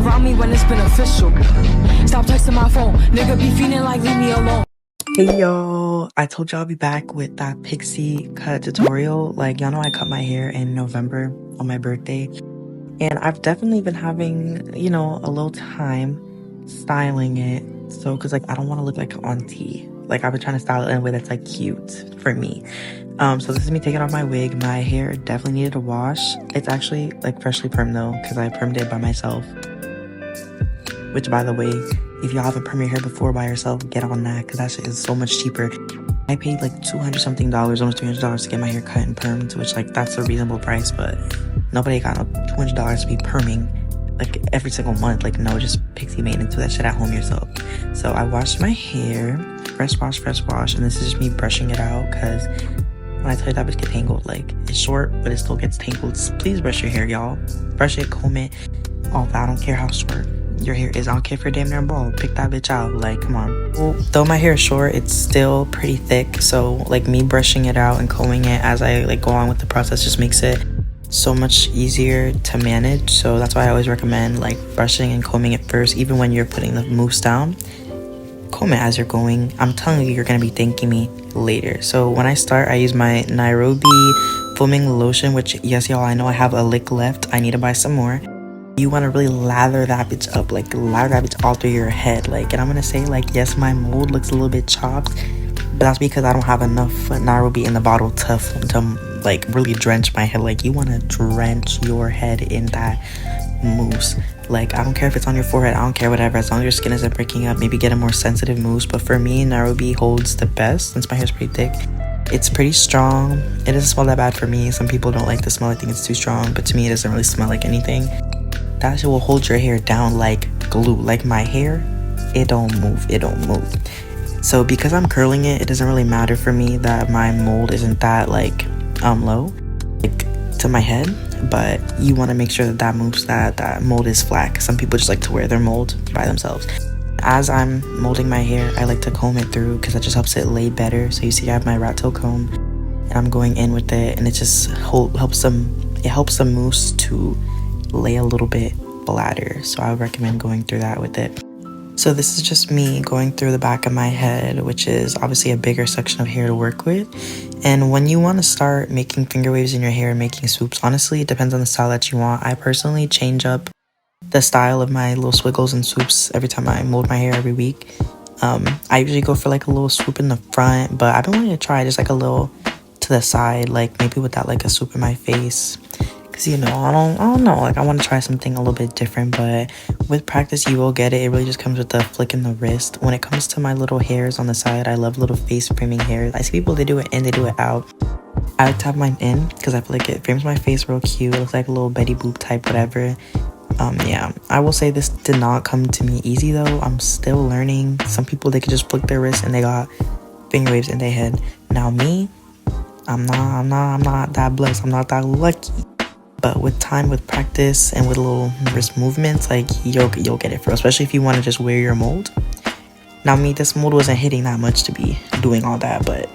around me when it's beneficial. Stop texting my phone, nigga be feeling like leave me alone. Hey y'all, I told y'all I'll be back with that pixie cut tutorial. Like, y'all know I cut my hair in November on my birthday, and I've definitely been having, you know, a little time styling it. So, cause like I don't want to look like an auntie. Like, I've been trying to style it in a way that's like cute for me. So this is me taking off my wig. My hair definitely needed a wash. It's actually like freshly permed though, because I permed it by myself. Which, by the way, if y'all haven't permed your hair before by yourself, get on that, because that shit is so much cheaper. I paid like $200 something, almost $300 to get my hair cut and permed, which like that's a reasonable price, but nobody got no $200 to be perming like every single month. Like, no, just pixie maintenance, do that shit at home yourself. So I washed my hair, fresh wash, and this is just me brushing it out, because when I tell you that bitch get tangled, like, it's short, but it still gets tangled. Please brush your hair, y'all. Brush it, comb it, all that. I don't care how short your hair is. I don't care if you're damn near bald. Pick that bitch out. Like, come on. Well, though my hair is short, it's still pretty thick. So, like, me brushing it out and combing it as I, like, go on with the process just makes it so much easier to manage. So that's why I always recommend, like, brushing and combing it first. Even when you're putting the mousse down, comb it as you're going. I'm telling you, you're gonna be thanking me later. So when I start, I use my Nairobi foaming lotion, which, yes, y'all, I know I have a lick left. I need to buy some more. You want to really lather that bitch up, like lather that bitch all through your head. Like, and I'm gonna say, like, yes, my mold looks a little bit chopped, but that's because I don't have enough Nairobi in the bottle to like really drench my head. Like, you want to drench your head in that mousse. Like, I don't care if it's on your forehead, I don't care, whatever, as long as your skin isn't breaking up. Maybe get a more sensitive mousse, but for me, Nairobi holds the best since my hair's pretty thick. It's pretty strong. It doesn't smell that bad for me. Some people don't like the smell, I think it's too strong, but to me it doesn't really smell like anything. That shit will hold your hair down like glue. Like, my hair, it don't move. So because I'm curling it, it doesn't really matter for me that my mold isn't that like low, like, to my head. But you want to make sure that moves, that mold is flat, because some people just like to wear their mold by themselves. As I'm molding my hair, I like to comb it through, because that just helps it lay better. So you see I have my rat tail comb, and I'm going in with it, and it just helps the mousse to lay a little bit flatter. So I would recommend going through that with it. So this is just me going through the back of my head, which is obviously a bigger section of hair to work with. And when you want to start making finger waves in your hair and making swoops, honestly, it depends on the style that you want. I personally change up the style of my little swiggles and swoops every time I mold my hair every week. I usually go for like a little swoop in the front, but I've been wanting to try just like a little to the side, like maybe without like a swoop in my face. Cause, you know, I don't know, like, I want to try something a little bit different, but with practice you will get it. It really just comes with the flick in the wrist. When it comes to my little hairs on the side, I love little face framing hairs. I see people, they do it in, they do it out. I like to have mine in because I feel like it frames my face real cute. It looks like a little Betty Boop type, whatever. Yeah, I will say this did not come to me easy though. I'm still learning. Some people, they could just flick their wrist and they got finger waves in their head. Now me, I'm not that blessed. I'm not that lucky. But with time, with practice, and with little wrist movements, like, you'll get it, for especially if you want to just wear your mold. Now me, this mold wasn't hitting that much to be doing all that, but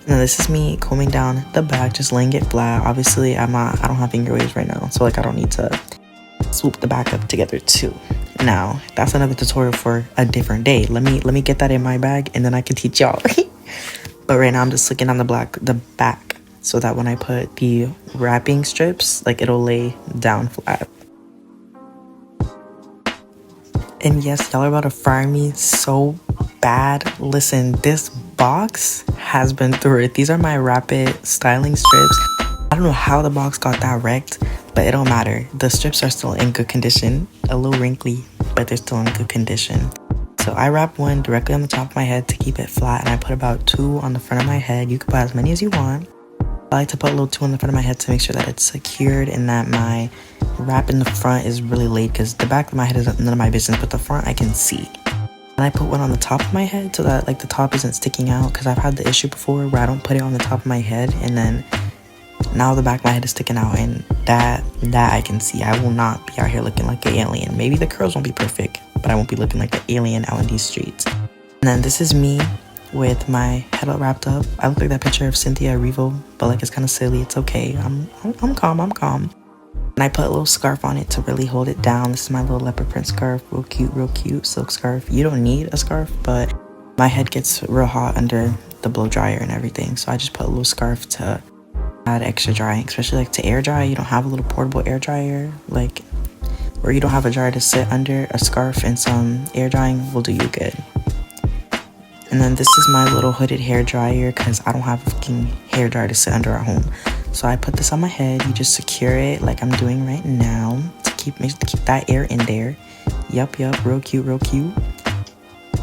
now this is me combing down the back, just laying it flat. Obviously, I don't have finger waves right now, so like I don't need to swoop the back up together too. Now that's another tutorial for a different day. Let me get that in my bag, and then I can teach y'all. But right now I'm just slicking on the back, so that when I put the wrapping strips, like, it'll lay down flat. And yes, y'all are about to fire me so bad. Listen, this box has been through it. These are my rapid styling strips. I don't know how the box got that wrecked, but it don't matter. The strips are still in good condition. A little wrinkly, but they're still in good condition. So I wrap one directly on the top of my head to keep it flat, and I put about 2 on the front of my head. You can put as many as you want. I like to put a little 2 on the front of my head to make sure that it's secured and that my wrap in the front is really laid, because the back of my head is none of my business, but the front I can see. And I put one on the top of my head so that, like, the top isn't sticking out, because I've had the issue before where I don't put it on the top of my head, and then now the back of my head is sticking out, and that I can see. I will not be out here looking like an alien. Maybe the curls won't be perfect, but I won't be looking like an alien out in these streets. And then this is me with my head all wrapped up. I look like that picture of Cynthia Erivo, but like, it's kind of silly. It's okay. I'm calm. And I put a little scarf on it to really hold it down. This is my little leopard print scarf. Real cute silk scarf. You don't need a scarf, but my head gets real hot under the blow dryer and everything. So I just put a little scarf to add extra drying, especially like to air dry. You don't have a little portable air dryer, like, or you don't have a dryer to sit under. A scarf and some air drying will do you good. And then this is my little hooded hair dryer because I don't have a fucking hair dryer to sit under at home. So I put this on my head. You just secure it like I'm doing right now to keep that air in there. Yup, real cute.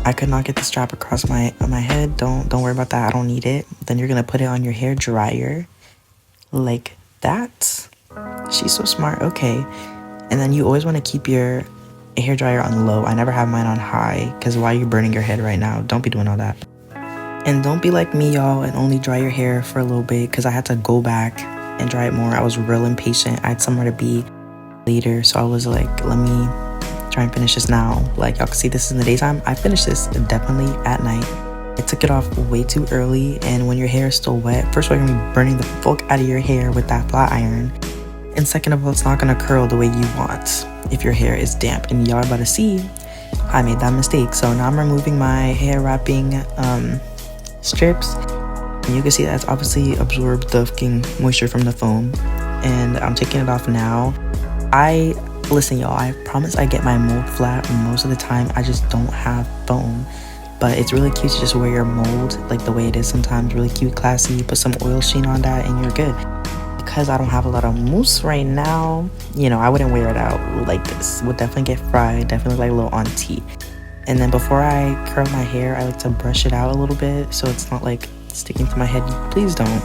I could not get the strap across my head. Don't worry about that. I don't need it. Then you're gonna put it on your hair dryer like that. She's so smart. Okay. And then you always want to keep your hair dryer on low. I never have mine on high because why are you burning your head right now? Don't be doing all that. And don't be like me, y'all, and only dry your hair for a little bit because I had to go back and dry it more. I was real impatient. I had somewhere to be later, so I was like, let me try and finish this now. Like, y'all can see this is in the daytime. I finished this definitely at night. I took it off way too early, and when your hair is still wet, first of all, you're gonna be burning the fuck out of your hair with that flat iron. And second of all, it's not gonna curl the way you want if your hair is damp. And y'all are about to see I made that mistake. So now I'm removing my hair wrapping strips, and you can see that's obviously absorbed the fucking moisture from the foam, and I'm taking it off now. Listen, y'all, I promise I get my mold flat most of the time. I just don't have foam, but it's really cute to just wear your mold like the way it is sometimes. Really cute, classy. Put some oil sheen on that and you're good. Because I don't have a lot of mousse right now, you know, I wouldn't wear it out like this. Would definitely get fried, definitely like a little auntie. And then before I curl my hair, I like to brush it out a little bit so it's not like sticking to my head. Please don't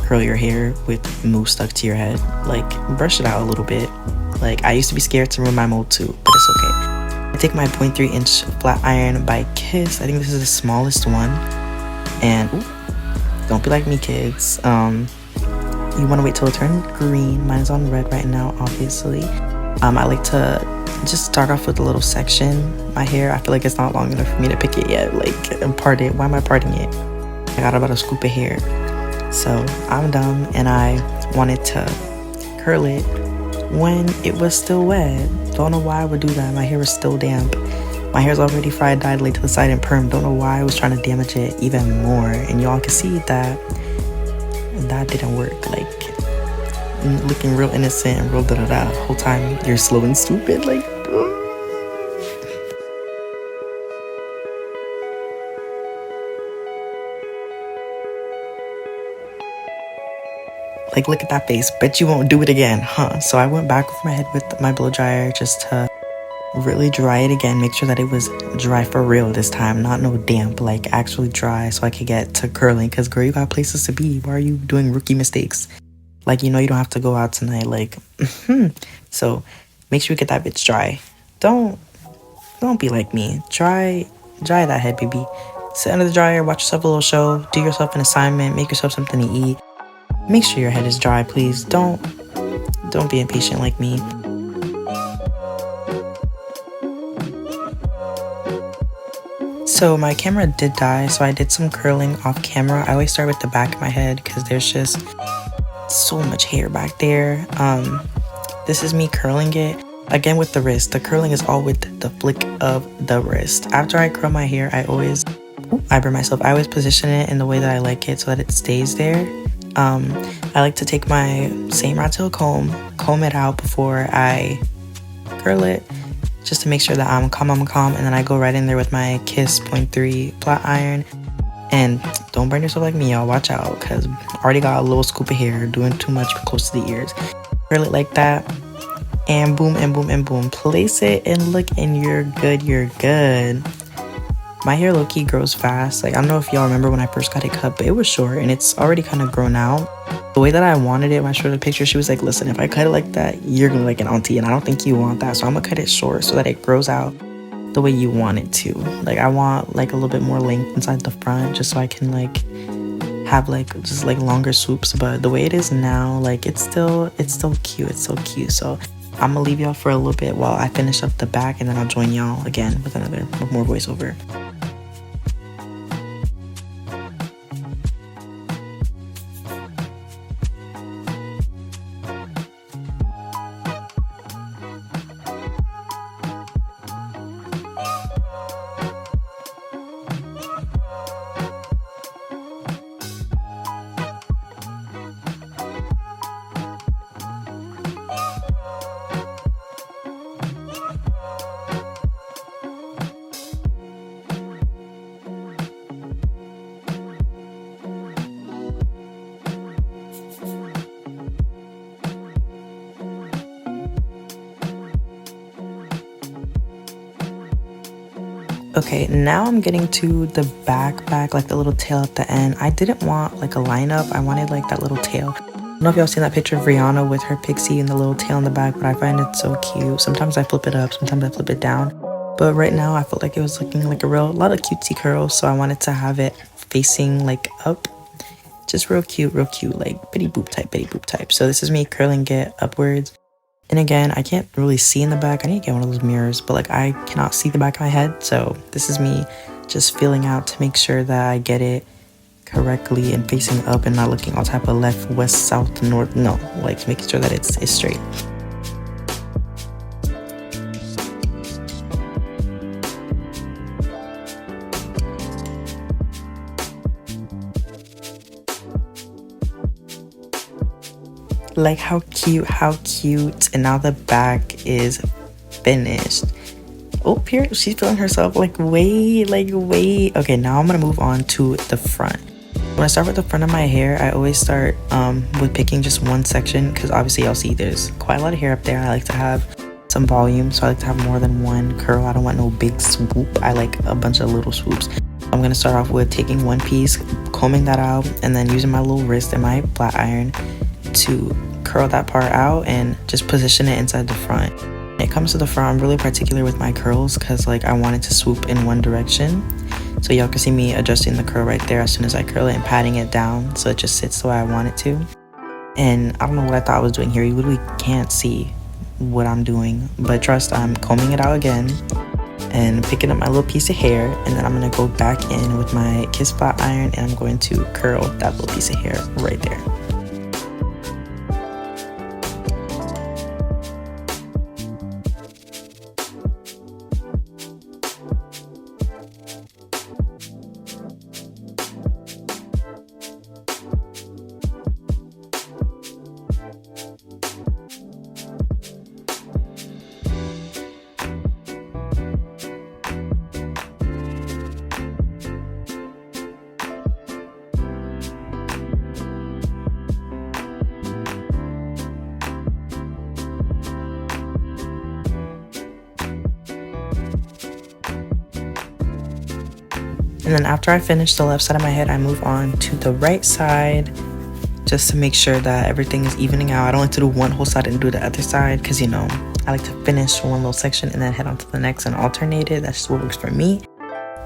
curl your hair with mousse stuck to your head. Like, brush it out a little bit. Like, I used to be scared to ruin my mold too, but it's okay. I take my 0.3-inch flat iron by Kiss. I think this is the smallest one. And ooh, don't be like me, kids. You want to wait till it turns green. Mine is on red right now, obviously. I like to just start off with a little section. My hair, I feel like it's not long enough for me to pick it yet. Like, and part it. Why am I parting it? I got about a scoop of hair. So I'm dumb, and I wanted to curl it when it was still wet. Don't know why I would do that. My hair was still damp. My hair's already fried, dyed, laid to the side, and perm. Don't know why I was trying to damage it even more. And y'all can see that didn't work. Like, looking real innocent and real da-da-da. Whole time you're slow and stupid. Like, like, look at that face. Bet you won't do it again, huh? So I went back with my head with my blow dryer just to really dry it again. Make sure that it was dry for real this time, not no damp, like actually dry, so I could get to curling. Because girl, you got places to be. Why are you doing rookie mistakes? Like, you know you don't have to go out tonight. Like, so make sure you get that bitch dry. Don't be like me. Dry that head, baby. Sit under the dryer, watch yourself a little show, do yourself an assignment, make yourself something to eat. Make sure your head is dry, please. Don't be impatient like me. So my camera did die, so I did some curling off camera. I always start with the back of my head because there's just so much hair back there. This is me curling it again with the wrist. The curling is all with the flick of the wrist. After I curl my hair, I always position it in the way that I like it so that it stays there. I like to take my same rat tail comb it out before I curl it, just to make sure that I'm calm, and then I go right in there with my Kiss 0.3 flat iron. And don't burn yourself like me, y'all. Watch out, because I already got a little scoop of hair, doing too much close to the ears. Curl it like that, and boom, and boom, and boom. Place it, and look, and you're good. My hair low-key grows fast. Like, I don't know if y'all remember when I first got it cut, but it was short, and it's already kind of grown out. The way that I wanted it when I showed her the picture, she was like, listen, if I cut it like that, you're gonna look like an auntie, and I don't think you want that, so I'm gonna cut it short so that it grows out the way you want it to. Like, I want like a little bit more length inside the front, just so I can like have like just like longer swoops. But the way it is now, like, it's still cute. It's so cute. So I'm gonna leave y'all for a little bit while I finish up the back, and then I'll join y'all again with more voiceover. Okay, now I'm getting to the back, like the little tail at the end. I didn't want like a lineup. I wanted like that little tail. I don't know if y'all seen that picture of Rihanna with her pixie and the little tail in the back, but I find it so cute. Sometimes I flip it up, sometimes I flip it down. But right now I felt like it was looking like a lot of cutesy curls, so I wanted to have it facing like up. Just real cute, like bitty boop type. So this is me curling it upwards. And again, I can't really see in the back. I need to get one of those mirrors, but like I cannot see the back of my head. So this is me just feeling out to make sure that I get it correctly and facing up and not looking all type of left, west, south, north. No, like making sure that it's straight. Like how cute. And now the back is finished. Oh, here she's feeling herself like way. Okay, now I'm gonna move on to the front. When I start with the front of my hair, I always start with picking just one section because obviously y'all see there's quite a lot of hair up there. I like to have some volume, so I like to have more than one curl. I don't want no big swoop. I like a bunch of little swoops. I'm gonna start off with taking one piece, combing that out, and then using my little wrist and my flat iron to curl that part out and just position it inside the front. When it comes to the front, I'm really particular with my curls because like I want it to swoop in one direction. So y'all can see me adjusting the curl right there as soon as I curl it and patting it down so it just sits the way I want it to. And I don't know what I thought I was doing here. You literally can't see what I'm doing, but trust, I'm combing it out again and picking up my little piece of hair, and then I'm gonna go back in with my Kiss flat iron and I'm going to curl that little piece of hair right there. And then after I finish the left side of my head, I move on to the right side just to make sure that everything is evening out. I don't like to do one whole side and do the other side because, you know, I like to finish one little section and then head on to the next and alternate it. That's just what works for me.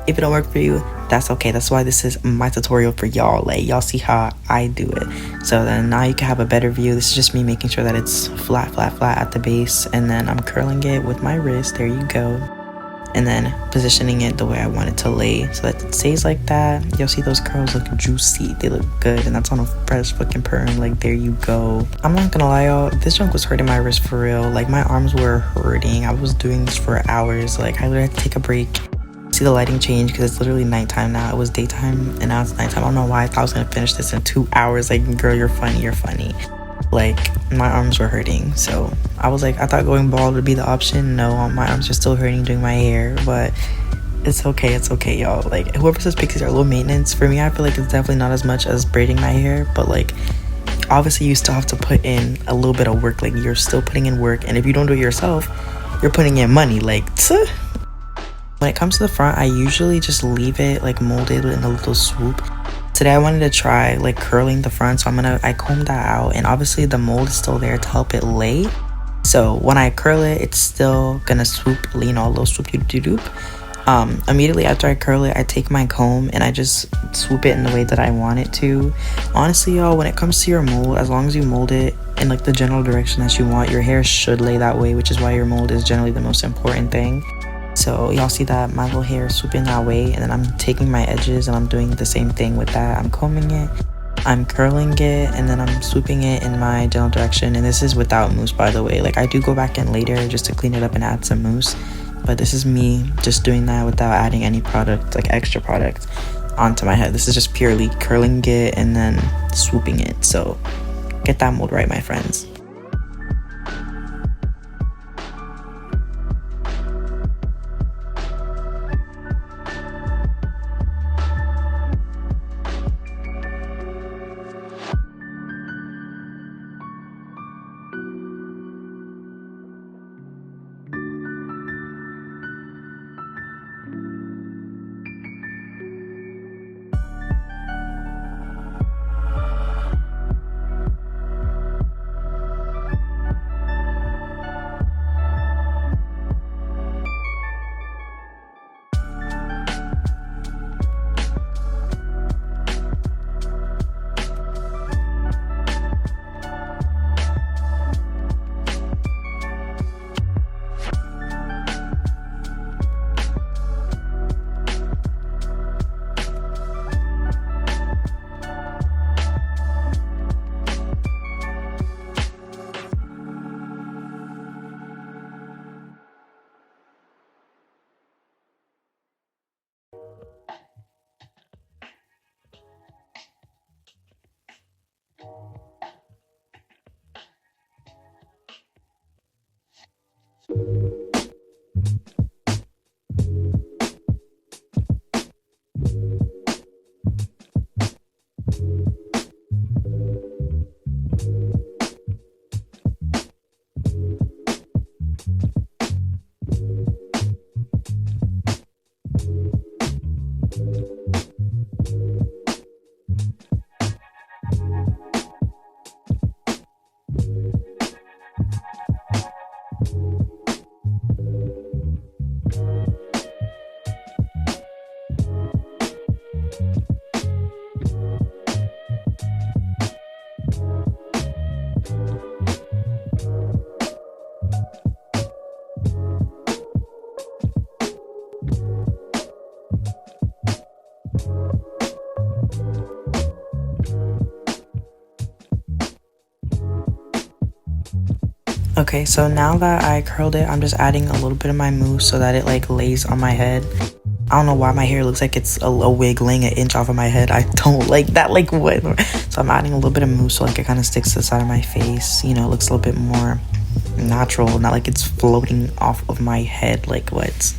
If it don't work for you, that's okay. That's why this is my tutorial for y'all. Like, y'all see how I do it. So then now you can have a better view. This is just me making sure that it's flat at the base. And then I'm curling it with my wrist. There you go. And then positioning it the way I want it to lay so that it stays like that. You'll see those curls look juicy. They look good, and that's on a fresh fucking perm. Like, there you go. I'm not gonna lie, y'all, this junk was hurting my wrist for real. Like, my arms were hurting. I was doing this for hours. Like, I literally had to take a break. See the lighting change because it's literally nighttime now. It was daytime and now it's nighttime. I don't know why I thought I was gonna finish this in 2 hours. Like, girl, you're funny. Like, my arms were hurting, so I was like, I thought going bald would be the option. No, my arms are still hurting doing my hair, but it's okay, y'all. Like, whoever says pixies are low maintenance, for me, I feel like it's definitely not as much as braiding my hair, but like, obviously you still have to put in a little bit of work. Like, you're still putting in work, and if you don't do it yourself, you're putting in money. Like, when it comes to the front, I usually just leave it like molded in a little swoop. Today I wanted to try like curling the front, so I combed that out, and obviously the mold is still there to help it lay. So when I curl it, it's still gonna swoop, you know, a little swoop doop. Immediately after I curl it, I take my comb and I just swoop it in the way that I want it to. Honestly, y'all, when it comes to your mold, as long as you mold it in like the general direction that you want, your hair should lay that way, which is why your mold is generally the most important thing. So y'all see that my little hair is swooping that way, and then I'm taking my edges and I'm doing the same thing with that. I'm combing it, I'm curling it, and then I'm swooping it in my general direction. And this is without mousse, by the way. Like, I do go back in later just to clean it up and add some mousse, but this is me just doing that without adding any product, like extra product, onto my head. This is just purely curling it and then swooping it. So get that mold right, my friends. Okay, so now that I curled it, I'm just adding a little bit of my mousse so that it like lays on my head. I don't know why my hair looks like it's a wig laying an inch off of my head. I don't like that, like what? So I'm adding a little bit of mousse so like it kind of sticks to the side of my face. You know, it looks a little bit more natural, not like it's floating off of my head like what?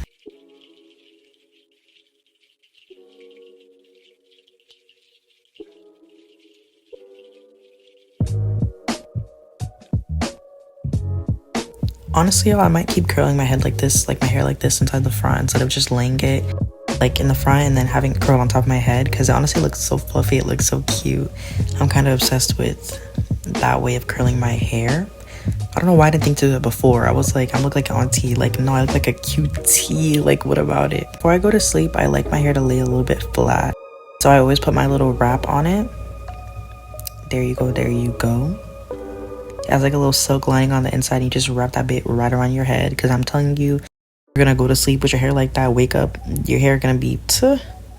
Honestly, I might keep curling my head like this, like my hair like this inside the front instead of just laying it like in the front and then having it curl on top of my head because it honestly looks so fluffy. It looks so cute. I'm kind of obsessed with that way of curling my hair. I don't know why I didn't think to do it before. I was like, I look like auntie. Like, no, I look like a cute tea. Like, what about it? Before I go to sleep, I like my hair to lay a little bit flat. So I always put my little wrap on it. There you go, there you go. It has like a little silk lining on the inside and you just wrap that bit right around your head because I'm telling you, you're gonna go to sleep with your hair like that, wake up, your hair gonna be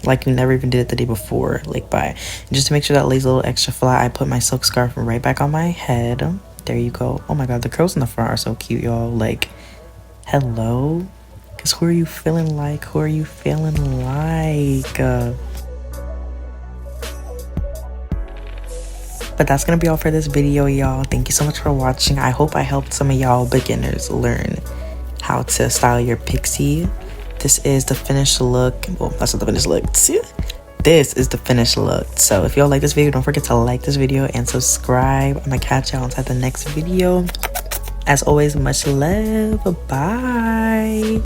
like you never even did it the day before. Like bye. And just to make sure that lays a little extra flat, I put my silk scarf right back on my head. There you go. Oh my god, the curls in the front are so cute, y'all. Like, hello? Because who are you feeling like? Who are you feeling like? But that's gonna be all for this video, y'all. Thank you so much for watching. I hope I helped some of y'all beginners learn how to style your pixie. This is the finished look. Well, that's not the finished look. This is the finished look. So if y'all like this video, don't forget to like this video and subscribe. I'm gonna catch y'all inside the next video. As always, much love. Bye.